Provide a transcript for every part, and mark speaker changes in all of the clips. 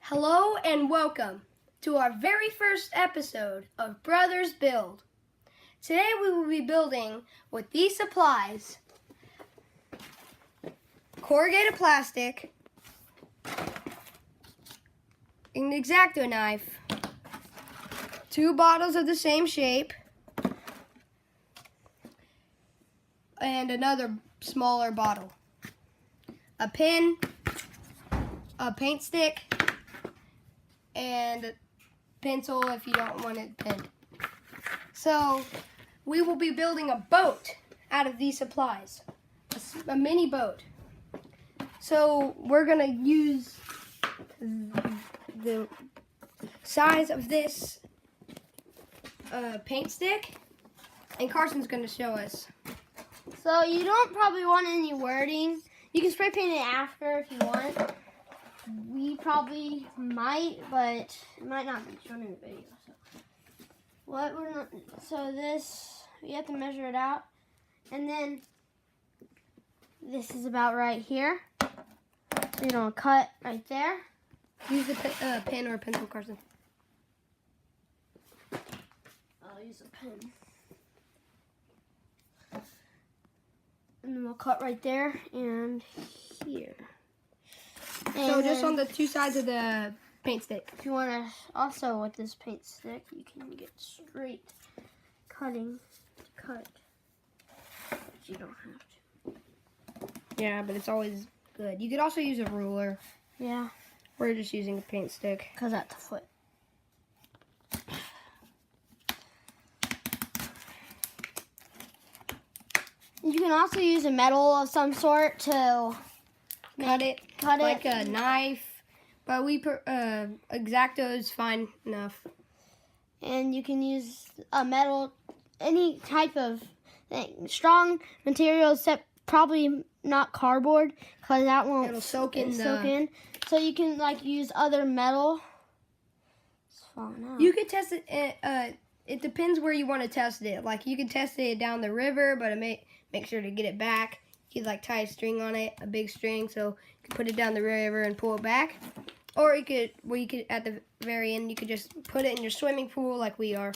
Speaker 1: Hello and welcome to our very first episode of Brothers Build. Today we will be building with these supplies: corrugated plastic, an X-Acto knife, 2 bottles of the same shape, and another smaller bottle, a pen, a paint stick, and a pencil if you don't want it pinned. So we will be building a boat out of these supplies, a mini boat. So we're gonna use the size of this paint stick, and Carson's gonna show us.
Speaker 2: So you don't probably want any wording. You can spray paint it after if you want. We probably might, but it might not be shown in the video. So this, we have to measure it out, and then this is about right here. So you're gonna cut right there.
Speaker 1: Use a pen or a pencil, Carson.
Speaker 2: I'll use a pen. And then we'll cut right there and here. And
Speaker 1: so just on the 2 sides of the paint stick.
Speaker 2: If you want to, also with this paint stick, you can get straight cutting to cut. But you don't have to.
Speaker 1: Yeah, but it's always good. You could also use a ruler.
Speaker 2: Yeah.
Speaker 1: We're just using a paint stick.
Speaker 2: Because that's a foot. You can also use a metal of some sort to
Speaker 1: cut it like a knife, but X-Acto is fine enough.
Speaker 2: And you can use a metal, any type of thing, strong material, except probably not cardboard, because that won't.
Speaker 1: It'll soak in.
Speaker 2: So you can use other metal. It's falling out.
Speaker 1: You could test it. It depends where you want to test it. Like you could test it down the river, but make sure to get it back. You could tie a string on it, a big string, so you can put it down the river and pull it back. Or you could at the very end, you could just put it in your swimming pool like we are.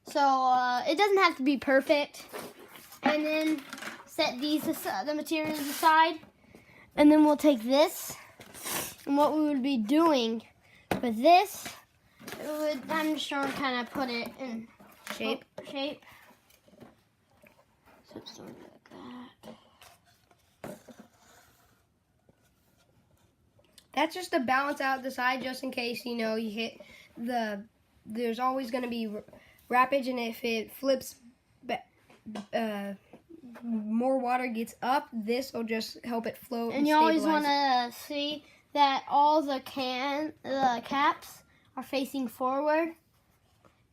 Speaker 2: So it doesn't have to be perfect. And then set the materials aside. And then we'll take this. And what we would be doing with this, I'm just trying to kind of put it in shape. So it's sort of like that.
Speaker 1: That's just to balance out the side, just in case, you hit there's always going to be wrappage, and if it flips, more water gets up, this will just help it float and
Speaker 2: you
Speaker 1: stabilize.
Speaker 2: Always want to see that all the caps are facing forward,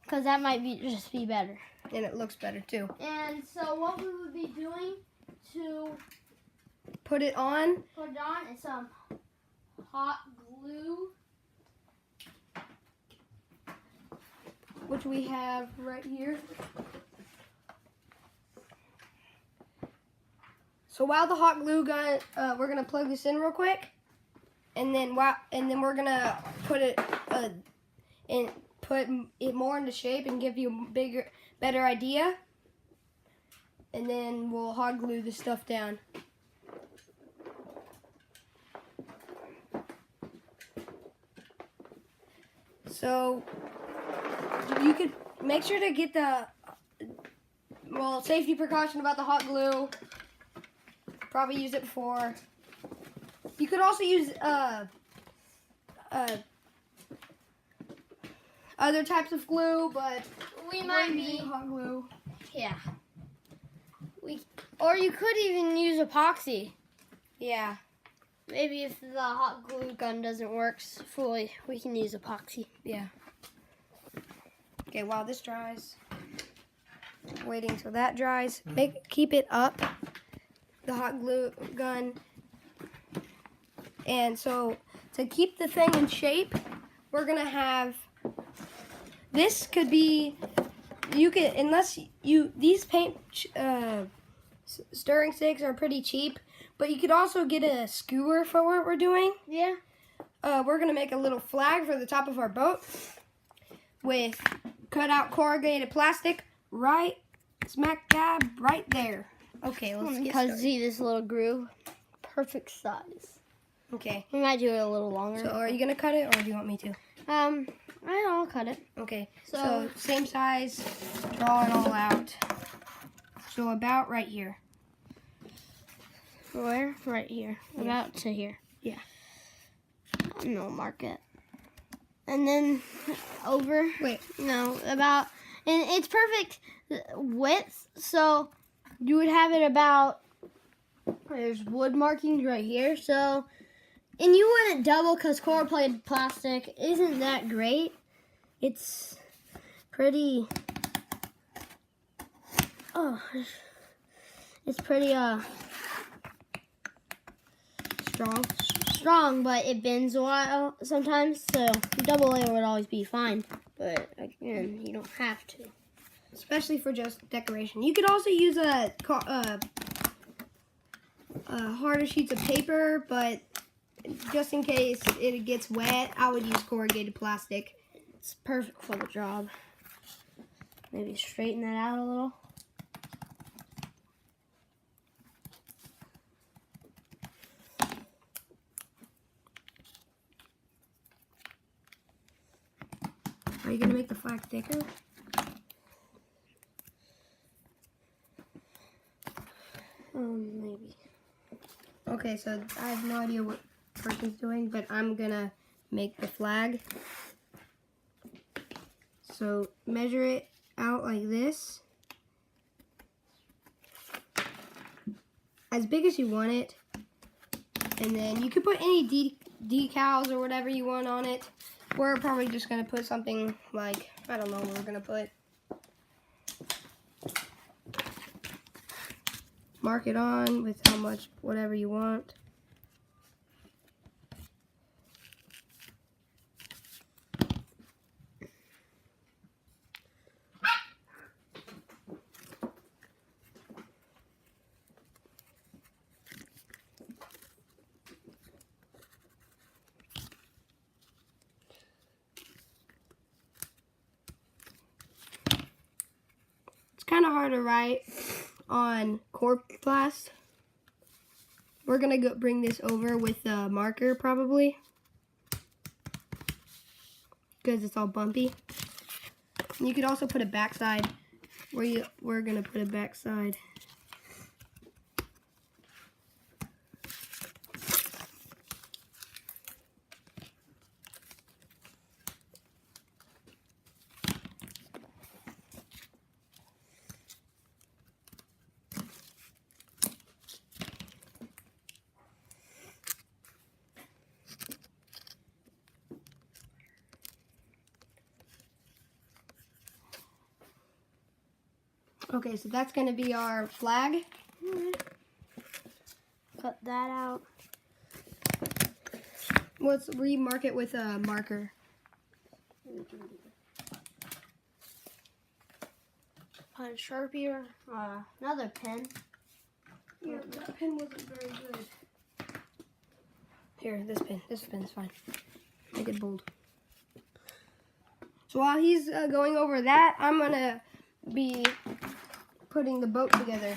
Speaker 2: because that might just be better.
Speaker 1: And it looks better too.
Speaker 2: And so what we would be doing to
Speaker 1: put it on
Speaker 2: is some hot glue,
Speaker 1: which we have right here. So while the hot glue gun, we're gonna plug this in real quick, and then we're gonna put it put it more into shape and give you a better idea, and then we'll hot glue the stuff down. So you could make sure to get the safety precaution about the hot glue. Probably used it before. You could also use other types of glue, but
Speaker 2: we might be
Speaker 1: hot glue.
Speaker 2: Yeah. Or you could even use epoxy.
Speaker 1: Yeah.
Speaker 2: Maybe if the hot glue gun doesn't work fully, we can use epoxy.
Speaker 1: Yeah. Okay, while this dries, waiting till that dries, keep it up, the hot glue gun. And so to keep the thing in shape, we're gonna have, this could be, these paint stirring sticks are pretty cheap. But you could also get a skewer for what we're doing.
Speaker 2: Yeah.
Speaker 1: We're gonna make a little flag for the top of our boat with cut out corrugated plastic right smack dab right there. Okay, let's get
Speaker 2: Because
Speaker 1: started.
Speaker 2: see this little groove, perfect size.
Speaker 1: Okay,
Speaker 2: We might do it a little longer.
Speaker 1: so are you gonna cut it or do you want me to?
Speaker 2: I'll cut it.
Speaker 1: Okay,
Speaker 2: So-
Speaker 1: so same size, draw it all out. So about right here.
Speaker 2: Where? Right here.
Speaker 1: Yeah.
Speaker 2: About to here.
Speaker 1: Yeah.
Speaker 2: No, mark it. And then over.
Speaker 1: Wait.
Speaker 2: No, about, and it's perfect width. So you would have it about. There's wood markings right here. So, and you wouldn't double because corrugated plastic isn't that great. It's pretty. Oh, it's pretty strong, but it bends a while sometimes. So double layer would always be fine, but again, you don't have to.
Speaker 1: Especially for just decoration. You could also use harder sheets of paper, but just in case it gets wet, I would use corrugated plastic.
Speaker 2: It's perfect for the job. Maybe straighten that out a little.
Speaker 1: Are you gonna make the flag thicker?
Speaker 2: Maybe.
Speaker 1: Okay, so I have no idea what person's doing, but I'm gonna make the flag. So measure it out like this. As big as you want it. And then you could put any decals or whatever you want on it. We're probably just gonna put something like, I don't know what we're gonna put. Mark it on with how much, whatever you want. It's kind of hard to write on Corplast. We're gonna go bring this over with a marker probably, because it's all bumpy. And you could also put a backside we're gonna put a backside. Okay, so that's gonna be our flag.
Speaker 2: Cut that out.
Speaker 1: Let's remark it with a marker.
Speaker 2: Put a Sharpie or another pen.
Speaker 1: Yeah, that pen wasn't very good. Here, this pen. This pen's fine. Make it bold. So while he's going over that, I'm gonna be putting the boat together,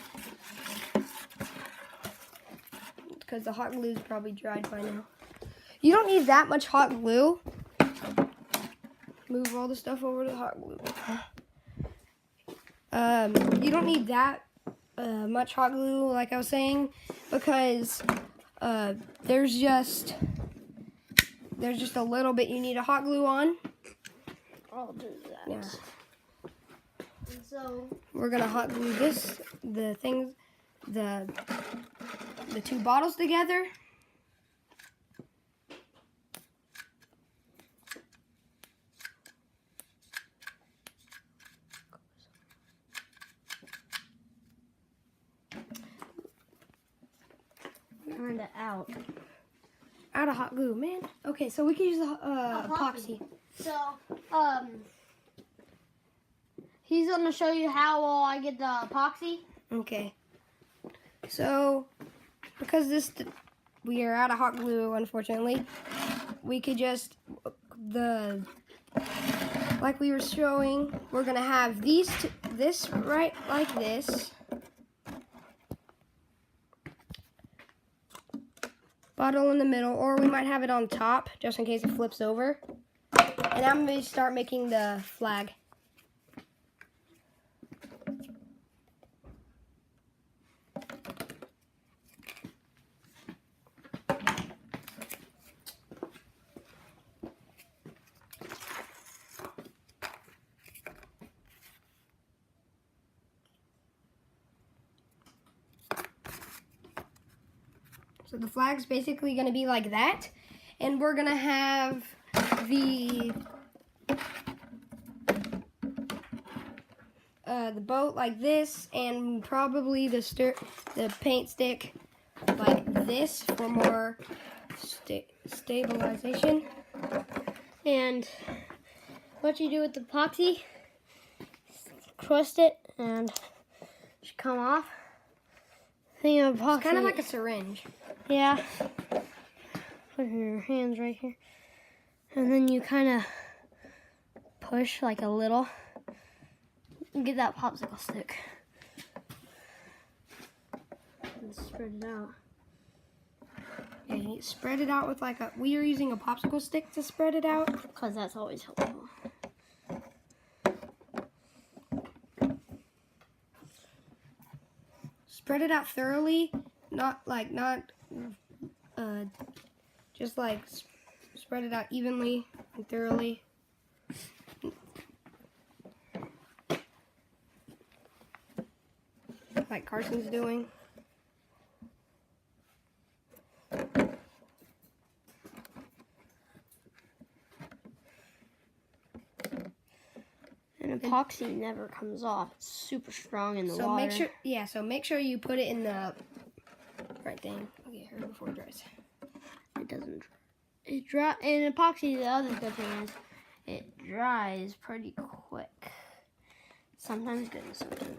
Speaker 1: because the hot glue is probably dried by now. You don't need that much hot glue. Move all the stuff over to the hot glue. You don't need that much hot glue, like I was saying, because there's just a little bit you need a hot glue on.
Speaker 2: I'll do that.
Speaker 1: Yeah.
Speaker 2: And so
Speaker 1: We're gonna hot glue the two bottles together.
Speaker 2: find it out.
Speaker 1: Out of hot glue, man. Okay, so we can use the
Speaker 2: Epoxy.
Speaker 1: epoxy.
Speaker 2: So, he's gonna show you how I get the epoxy.
Speaker 1: Okay. So because we are out of hot glue, unfortunately, we could just, like we were showing, we're gonna have this right like this. Bottle in the middle, or we might have it on top, just in case it flips over. And I'm gonna start making the flag. So the flag's basically going to be like that, and we're going to have the boat like this, and probably the paint stick like this for more stabilization.
Speaker 2: And what you do with the epoxy, crust it, and it should come off. Thing of epoxy.
Speaker 1: It's kind of like a syringe.
Speaker 2: Yeah. Put your hands right here. And then you kind of push like a little. And get that popsicle stick. And spread it out.
Speaker 1: Yeah, you spread it out with like we are using a popsicle stick to spread it out.
Speaker 2: Because that's always helpful.
Speaker 1: Spread it out thoroughly, just like spread it out evenly and thoroughly. Like Carson's doing.
Speaker 2: And epoxy never comes off. It's super strong in the
Speaker 1: So
Speaker 2: water.
Speaker 1: make sure you put it in the right thing. I'll get her before it dries.
Speaker 2: It doesn't dry. It dry. And epoxy, the other good thing is it dries pretty quick. Sometimes good and sometimes.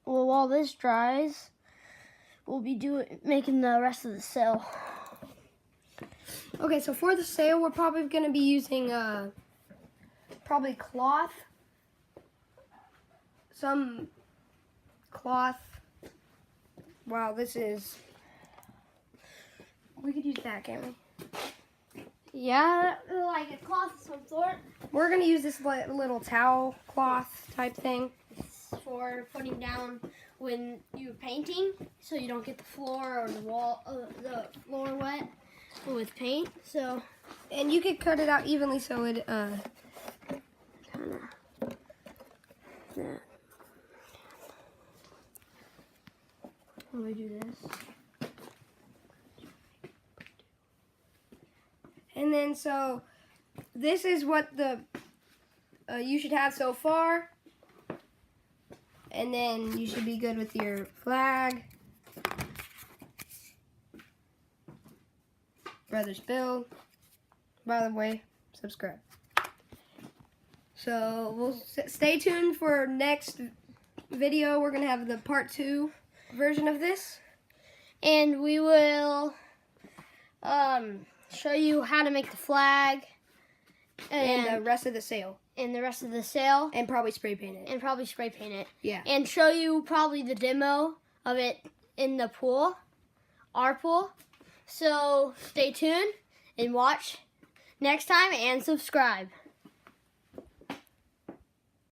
Speaker 2: Well, while this dries, we'll be making the rest of the sail.
Speaker 1: Okay, so for the sail, we're probably going to be using probably cloth. Some cloth. Wow, this is. We could use that, can't we?
Speaker 2: Yeah, like a cloth of some sort.
Speaker 1: We're going to use this little towel cloth type thing.
Speaker 2: For putting down when you're painting, so you don't get the floor or the wall, the floor wet with paint. So,
Speaker 1: and you could cut it out evenly so it kind of.
Speaker 2: Yeah. Let me do this.
Speaker 1: And then so, this is what the you should have so far. And then you should be good with your flag. Brothers Bill. By the way, subscribe. So we'll stay tuned for next video. We're gonna have the part 2 version of this,
Speaker 2: and we will show you how to make the flag
Speaker 1: and the rest of the sail.
Speaker 2: And the rest of the sail.
Speaker 1: And probably spray paint it. Yeah.
Speaker 2: And show you probably the demo of it in the pool, our pool. So stay tuned and watch next time and subscribe.